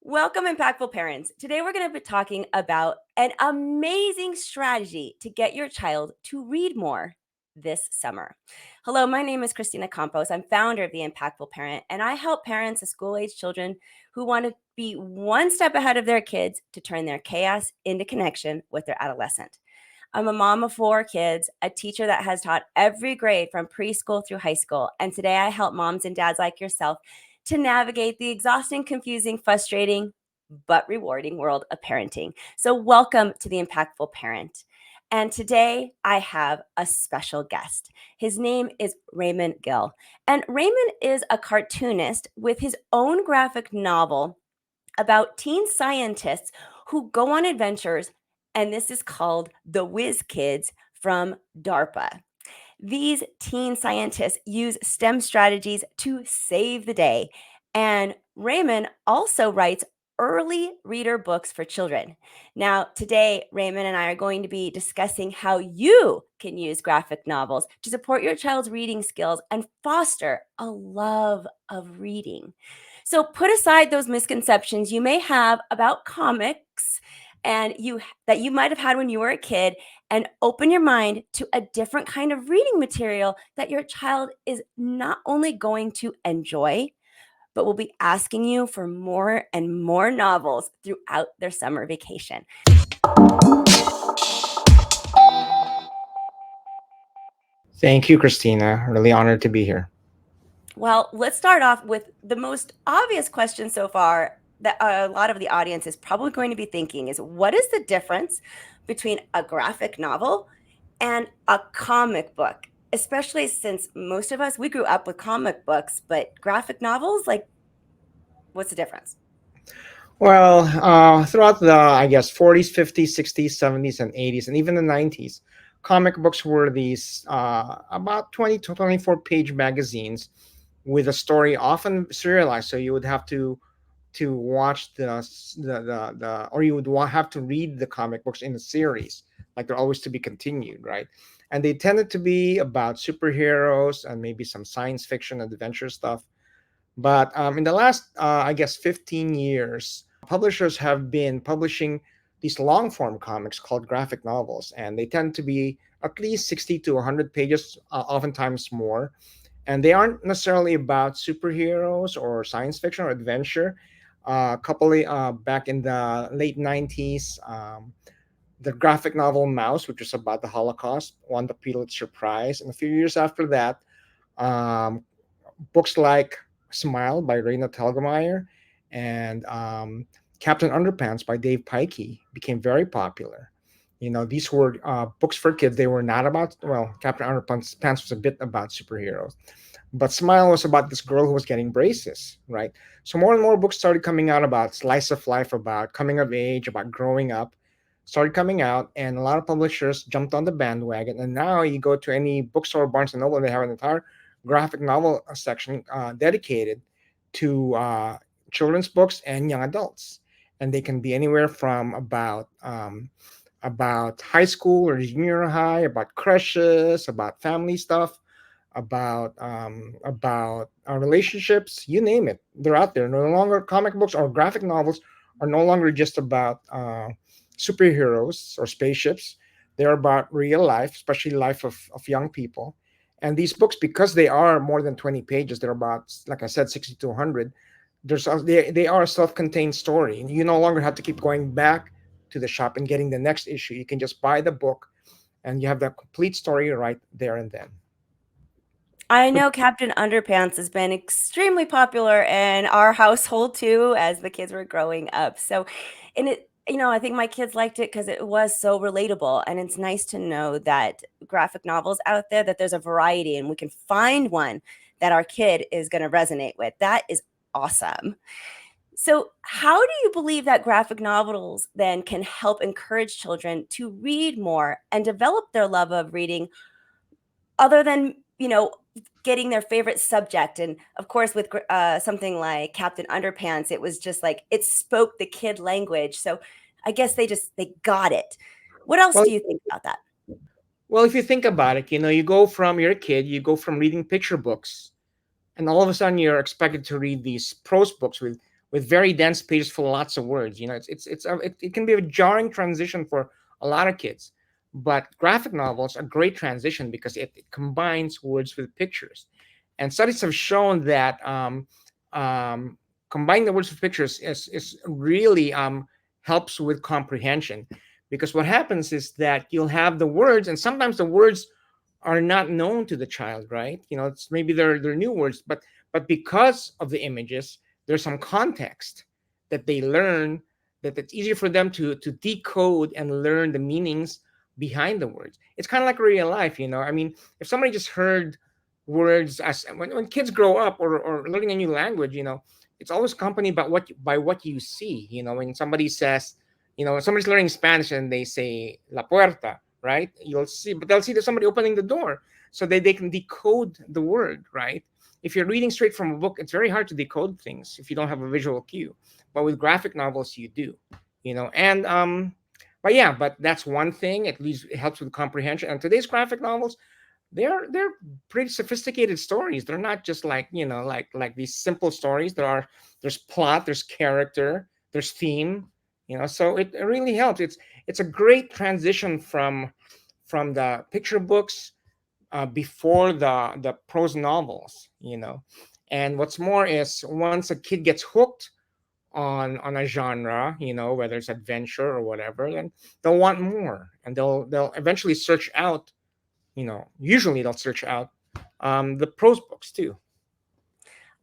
Welcome, impactful parents. Today, we're going to be talking about an amazing strategy to get your child to read more this summer. Hello, my name is Christina Campos. I'm founder of The Impactful Parent, and I help parents of school age children who want to be one step ahead of their kids to turn their chaos into connection with their adolescent. I'm a mom of 4 kids, a teacher that has taught every grade from preschool through high school. And today I help moms and dads like yourself to navigate the exhausting, confusing, frustrating, but rewarding world of parenting. So, welcome to The Impactful Parent. And today I have a special guest. His name is Ramon Gil. And Ramon is a cartoonist with his own graphic novel about teen scientists who go on adventures, and this is called The Whiz Kids from Darpa. These teen scientists use STEM strategies to save the day. And Raymond also writes early reader books for children. Now, today, Raymond and I are going to be discussing how you can use graphic novels to support your child's reading skills and foster a love of reading. So put aside those misconceptions you may have about comics and that you might have had when you were a kid, and open your mind to a different kind of reading material that your child is not only going to enjoy, but will be asking you for more and more novels throughout their summer vacation. Thank you, Christina. Really honored to be here. Well, let's start off with the most obvious question so far that a lot of the audience is probably going to be thinking is, what is the difference between a graphic novel and a comic book? Especially since most of us, we grew up with comic books, but graphic novels, like, what's the difference? Well, throughout the, I guess, 40s, 50s, 60s, 70s, and 80s, and even the 90s, comic books were these about 20 to 24-page magazines with a story often serialized. So you would have to watch or you would have to read the comic books in a series, like they're always to be continued, right? And they tended to be about superheroes and maybe some science fiction adventure stuff. But in the last, I guess, 15 years, publishers have been publishing these long form comics called graphic novels, and they tend to be at least 60 to 100 pages, oftentimes more. And they aren't necessarily about superheroes or science fiction or adventure. A couple back in the late 90s, the graphic novel Mouse, which was about the Holocaust, won the Pulitzer Prize. And a few years after that, um, books like Smile by Raina Telgemeier and Captain Underpants by Dave Pikey became very popular. You know, these were books for kids. They were not about, well, Captain Underpants Pants was a bit about superheroes, but Smile was about this girl who was getting braces, right? So more and more books started coming out about slice of life, about coming of age, about growing up, started coming out, and a lot of publishers jumped on the bandwagon. And now you go to any bookstore, Barnes and Noble, and they have an entire graphic novel section dedicated to children's books and young adults, and they can be anywhere from about high school or junior high, about crushes, about family stuff, about relationships, you name it. They're out there. No longer comic books or graphic novels are no longer just about superheroes or spaceships. They're about real life, especially life of young people. And these books, because they are more than 20 pages, they're about, like I said, 60 to 100. They are a self-contained story. You no longer have to keep going back to the shop and getting the next issue. You can just buy the book, and you have the complete story right there and then. I know Captain Underpants has been extremely popular in our household too as the kids were growing up. So, and I think my kids liked it because it was so relatable. And it's nice to know that graphic novels out there, that there's a variety and we can find one that our kid is going to resonate with. That is awesome. So, how do you believe that graphic novels then can help encourage children to read more and develop their love of reading other than, getting their favorite subject? And of course, with something like Captain Underpants, it was just like it spoke the kid language. So I guess they got it. What else Well, do you think about that? well, if you think about it, you go from you're a kid, you go from reading picture books, and all of a sudden you're expected to read these prose books with with very dense pages full of lots of words. It can be a jarring transition for a lot of kids. But graphic novels are a great transition because it combines words with pictures. And studies have shown that um, combining the words with pictures is really helps with comprehension, because what happens is that you'll have the words, and sometimes the words are not known to the child, right? It's maybe they're new words, but because of the images, there's some context that they learn, that it's easier for them to decode and learn the meanings behind the words. It's kind of like real life. I mean, if somebody just heard words, as when kids grow up, or learning a new language, it's always accompanied by what you see. When somebody says, when somebody's learning Spanish and they say la puerta, right? You'll see, but they'll see there's somebody opening the door, so they can decode the word, right? If you're reading straight from a book, it's very hard to decode things if you don't have a visual cue. But with graphic novels, you do. And but yeah, but that's one thing. At least it helps with comprehension. And today's graphic novels, they're pretty sophisticated stories. They're not just like these simple stories. There's plot, there's character, there's theme. So it really helps. It's a great transition from the picture books, before the prose novels. And what's more is, once a kid gets hooked on a genre, whether it's adventure or whatever, then they'll want more, and they'll eventually search out. Usually they'll search out the prose books too.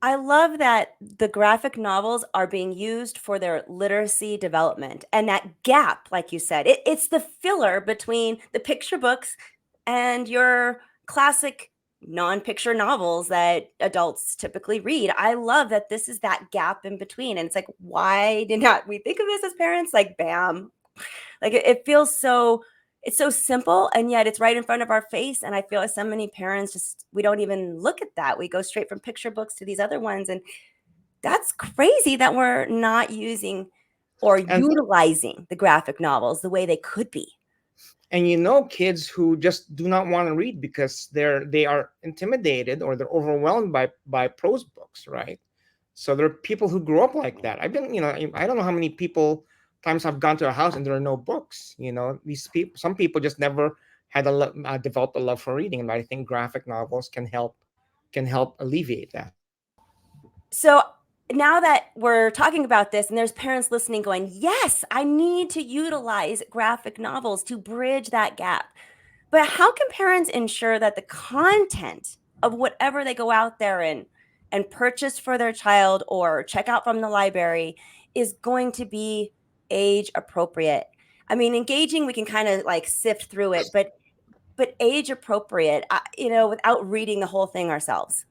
I love that the graphic novels are being used for their literacy development, and that gap, like you said, it's the filler between the picture books and your classic non-picture novels that adults typically read. I love that this is that gap in between. And it's like, why did not we think of this as parents? Like, bam. Like it feels so, it's so simple, and yet it's right in front of our face. And I feel like so many parents just, we don't even look at that. We go straight from picture books to these other ones. And that's crazy that we're not using or and utilizing the graphic novels the way they could be. and kids who just do not want to read because they are intimidated, or they're overwhelmed by prose books, right? So there are people who grew up like that. I don't know how many people times I've gone to a house and there are no books. These people, some people just never developed a love for reading, and I think graphic novels can help alleviate that. So now that we're talking about this, and there's parents listening going, yes, I need to utilize graphic novels to bridge that gap. But how can parents ensure that the content of whatever they go out there and purchase for their child or check out from the library is going to be age appropriate? I mean, engaging, we can kind of like sift through it, but age appropriate, without reading the whole thing ourselves.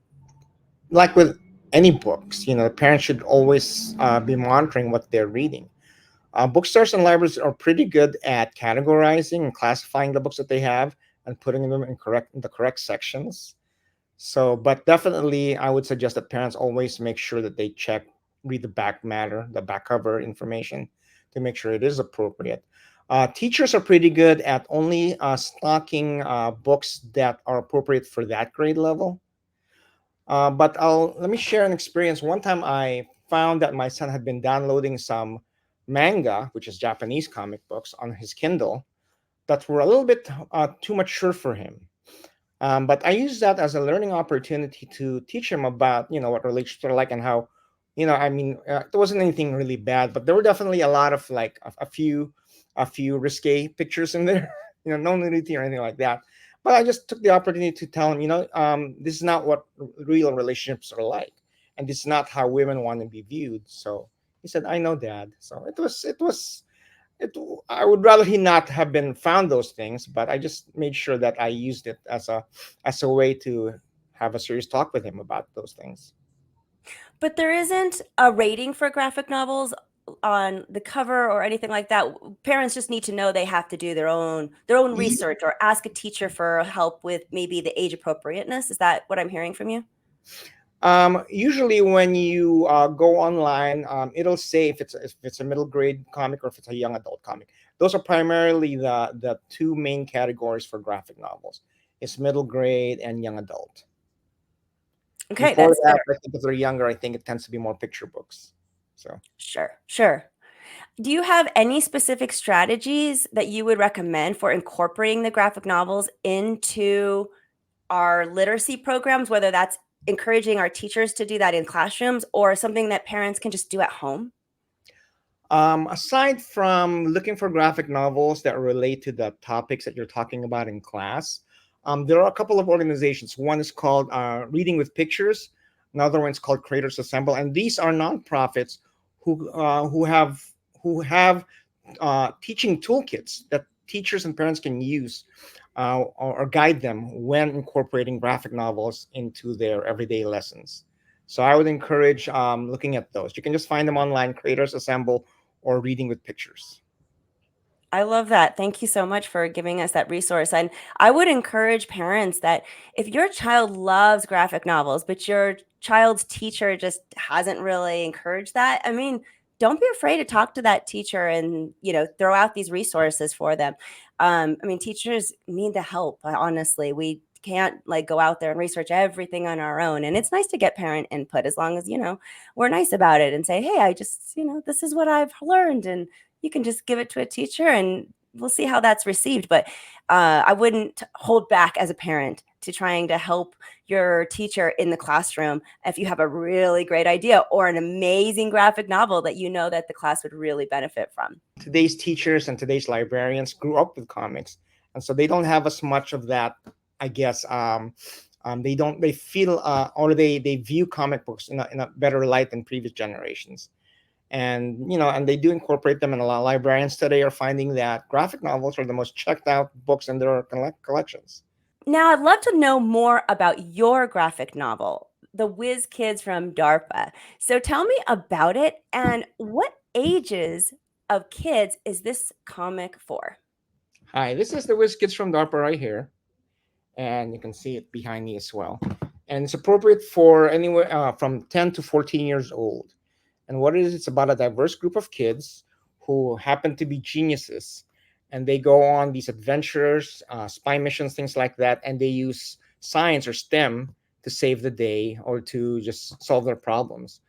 Like with any books, parents should always be monitoring what they're reading. Bookstores and libraries are pretty good at categorizing and classifying the books that they have and putting them in the correct sections. So, but definitely, I would suggest that parents always make sure that they read the back matter, the back cover information, to make sure it is appropriate. Teachers are pretty good at only stocking books that are appropriate for that grade level. But let me share an experience. One time, I found that my son had been downloading some manga, which is Japanese comic books, on his Kindle that were a little bit too mature for him. But I used that as a learning opportunity to teach him about, what relationships are like, and how, I mean, there wasn't anything really bad, but there were definitely a lot of like a few risque pictures in there, no nudity or anything like that. But I just took the opportunity to tell him, this is not what real relationships are like, and this is not how women want to be viewed. So he said, "I know, Dad." So it. I would rather he not have been found those things, but I just made sure that I used it as a way to have a serious talk with him about those things. But there isn't a rating for graphic novels on the cover or anything like that. Parents just need to know they have to do their own Ye- research or ask a teacher for help with maybe the age appropriateness. Is that what I'm hearing from you? Usually, when you go online, it'll say if it's a middle grade comic or if it's a young adult comic. Those are primarily the two main categories for graphic novels. It's middle grade and young adult. Okay, Before that's fair. that, I think if they're younger, I think it tends to be more picture books. So Sure, sure. Do you have any specific strategies that you would recommend for incorporating the graphic novels into our literacy programs, whether that's encouraging our teachers to do that in classrooms or something that parents can just do at home? aside from looking for graphic novels that relate to the topics that you're talking about in class, there are a couple of organizations. One is called Reading with Pictures. Another one is called Creators Assemble, and these are nonprofits who have teaching toolkits that teachers and parents can use or guide them when incorporating graphic novels into their everyday lessons. So I would encourage looking at those. You can just find them online, Creators Assemble or Reading with Pictures. I love that. Thank you so much for giving us that resource. And I would encourage parents that if your child loves graphic novels, but your child's teacher just hasn't really encouraged that, I mean, don't be afraid to talk to that teacher and, throw out these resources for them. I mean, teachers need the help, honestly. We can't like go out there and research everything on our own. And it's nice to get parent input as long as, we're nice about it and say, hey, I just, this is what I've learned. And you can just give it to a teacher and we'll see how that's received. But I wouldn't hold back as a parent to trying to help your teacher in the classroom if you have a really great idea or an amazing graphic novel that you know that the class would really benefit from. Today's teachers and today's librarians grew up with comics, and so they don't have as much of that, I guess. They don't. They feel or they view comic books in a better light than previous generations. And they do incorporate them, and a lot of librarians today are finding that graphic novels are the most checked out books in their collections. Now, I'd love to know more about your graphic novel, The Whiz Kids from Darpa. So tell me about it and what ages of kids is this comic for? Hi, this is the Whiz Kids from Darpa right here, and you can see it behind me as well. And it's appropriate for anywhere from 10 to 14 years old. And what it is, it's about a diverse group of kids who happen to be geniuses. And they go on these adventures, spy missions, things like that. And they use science or STEM to save the day or to just solve their problems.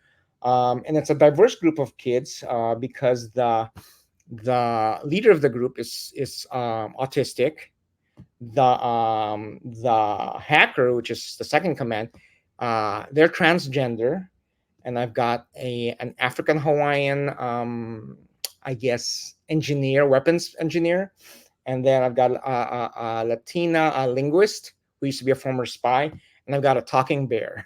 And it's a diverse group of kids because the leader of the group is autistic. The hacker, which is the second command, they're transgender, and I've got an African Hawaiian, I guess, engineer, weapons engineer, and then I've got a Latina linguist who used to be a former spy, and I've got a talking bear.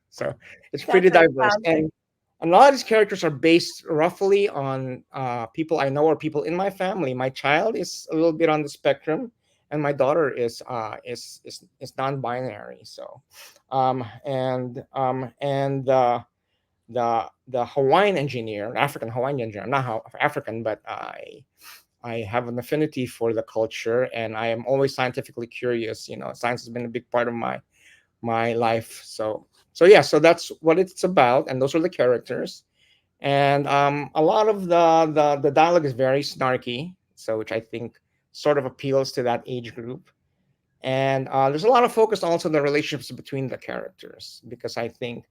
So it's That's pretty diverse, fantastic. and a lot of these characters are based roughly on people I know or people in my family. My child is a little bit on the spectrum, and my daughter is non-binary. So, and the Hawaiian engineer, African Hawaiian engineer. I'm not African, but I have an affinity for the culture, and I am always scientifically curious. Science has been a big part of my life. So yeah, so that's what it's about, and those are the characters. And a lot of the dialogue is very snarky, so which I think sort of appeals to that age group. And there's a lot of focus also on the relationships between the characters, because I think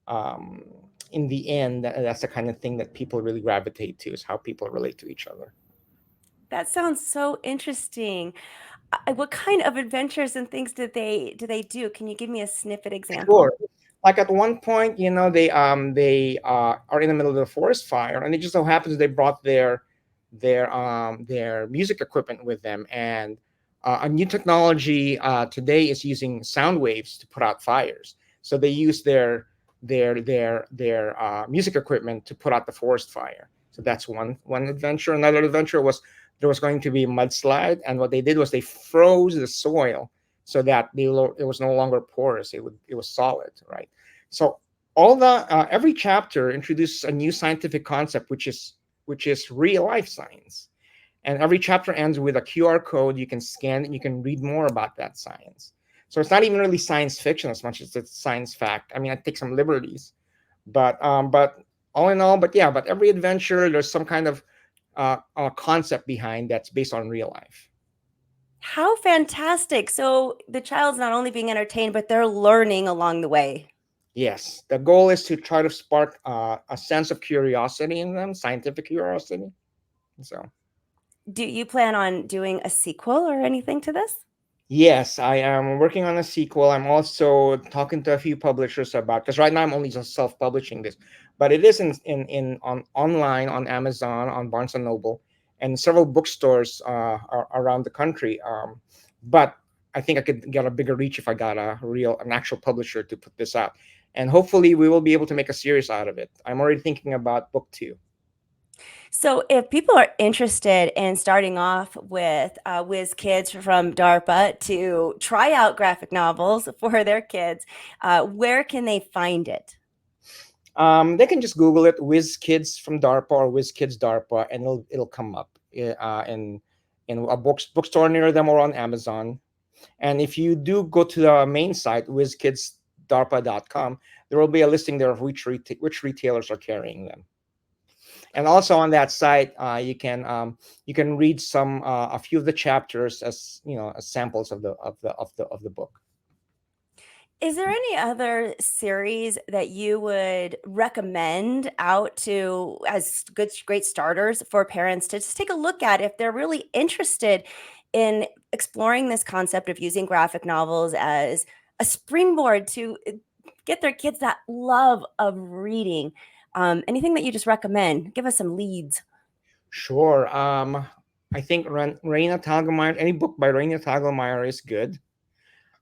um, in the end, that's the kind of thing that people really gravitate to, is how people relate to each other. That sounds so interesting. What kind of adventures and things do they do? Can you give me a snippet Sure. example? Like at one point, they are in the middle of the forest fire, and it just so happens they brought their music equipment with them, and a new technology today is using sound waves to put out fires. So they use their music equipment to put out the forest fire. So that's one adventure. Another adventure was there was going to be a mudslide, and what they did was they froze the soil so that it was no longer porous. It was solid, right? So all the every chapter introduces a new scientific concept, which is real life science, and every chapter ends with a QR code you can scan and you can read more about that science. So it's not even really science fiction as much as it's science fact. I mean, I take some liberties, but all in all, but yeah, but every adventure there's some kind of concept behind that's based on real life. How fantastic. So the child's not only being entertained, but they're learning along the way. Yes, the goal is to try to spark a sense of curiosity in them, scientific curiosity. So, Do you plan on doing a sequel or anything to this? yes, I am working on a sequel. I'm also talking to a few publishers about, because right now I'm only just self-publishing this, but it is in on online on Amazon, on Barnes and Noble, and several bookstores around the country. But I think I could get a bigger reach if I got an actual publisher to put this out, and hopefully we will be able to make a series out of it. I'm already thinking about book two. So, if people are interested in starting off with Whiz Kids from Darpa to try out graphic novels for their kids, where can they find it? They can just Google it, Whiz Kids from Darpa or Whiz Kids Darpa, and it'll come up in a bookstore near them or on Amazon. And if you do go to the main site, whizkidsdarpa.com, there will be a listing there of which retailers are carrying them. And also on that site, you can read a few of the chapters as as samples of the book. Is there any other series that you would recommend out to as great starters for parents to just take a look at if they're really interested in exploring this concept of using graphic novels as a springboard to get their kids that love of reading? Anything that you just recommend? Give us some leads. Sure. I think Raina Telgemeier, any book by Raina Telgemeier is good.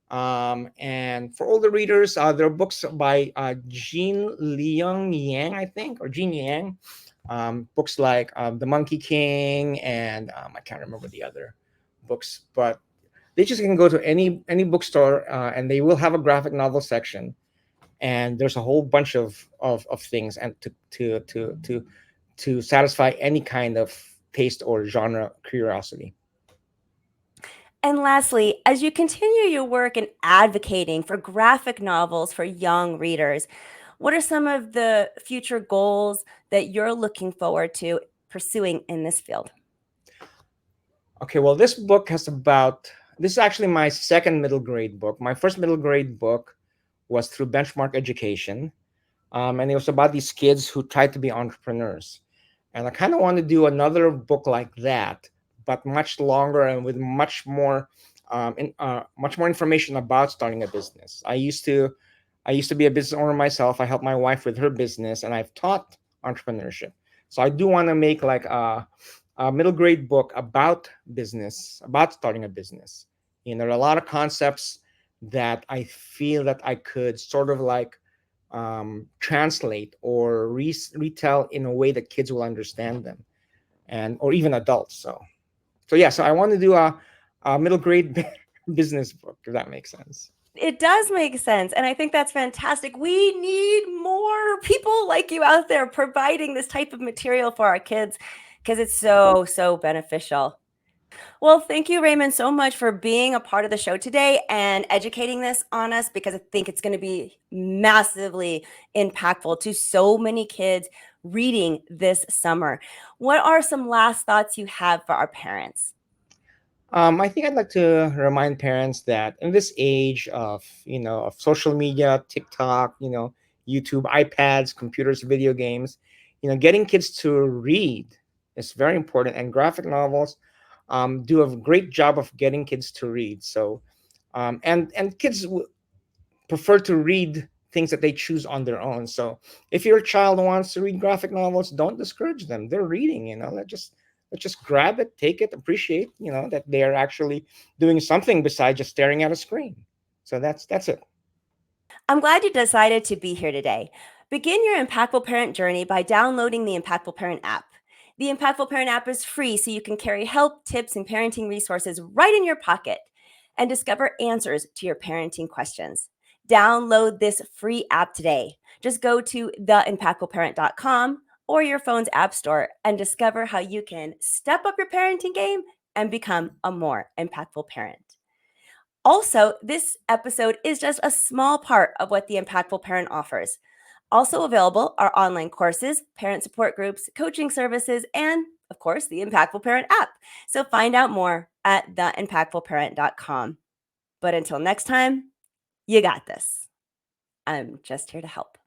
And for older readers, there are books by Jean Leong Yang, I think, or Jean Yang. Books like The Monkey King, and I can't remember the other books, but they just can go to any bookstore, and they will have a graphic novel section, and there's a whole bunch of things, and to satisfy any kind of taste or genre curiosity. And lastly, as you continue your work in advocating for graphic novels for young readers, what are some of the future goals that you're looking forward to pursuing in this field? Okay, well, this is actually my second middle grade book. My first middle grade book was through Benchmark Education, and it was about these kids who tried to be entrepreneurs. And I kind of want to do another book like that, but much longer and with much more information about starting a business. I used to be a business owner myself. I helped my wife with her business, and I've taught entrepreneurship. So I do want to make like a middle grade book about business, about starting a business. There are a lot of concepts that I feel that I could sort of like translate or retell in a way that kids will understand them, and or even adults. So yeah, so I want to do a middle grade business book, if that makes sense. It does make sense. And I think that's fantastic. We need more people like you out there providing this type of material for our kids because it's so, so beneficial. Well, thank you, Raymond, so much for being a part of the show today and educating this on us because I think it's going to be massively impactful to so many kids reading this summer. What are some last thoughts you have for our parents? I think I'd like to remind parents that in this age of of social media, TikTok, YouTube, iPads, computers, video games, getting kids to read is very important, and graphic novels do a great job of getting kids to read. So, and kids prefer to read things that they choose on their own. So if your child wants to read graphic novels, don't discourage them. They're reading, let's just grab it, take it, appreciate, that they are actually doing something besides just staring at a screen. So that's it. I'm glad you decided to be here today. Begin your Impactful Parent journey by downloading the Impactful Parent app. The Impactful Parent app is free so you can carry help, tips, and parenting resources right in your pocket and discover answers to your parenting questions. Download this free app today. Just go to theimpactfulparent.com or your phone's app store and discover how you can step up your parenting game and become a more impactful parent. Also, this episode is just a small part of what the Impactful Parent offers. Also available are online courses, parent support groups, coaching services, and of course, the Impactful Parent app. So find out more at theimpactfulparent.com. But until next time, you got this. I'm just here to help.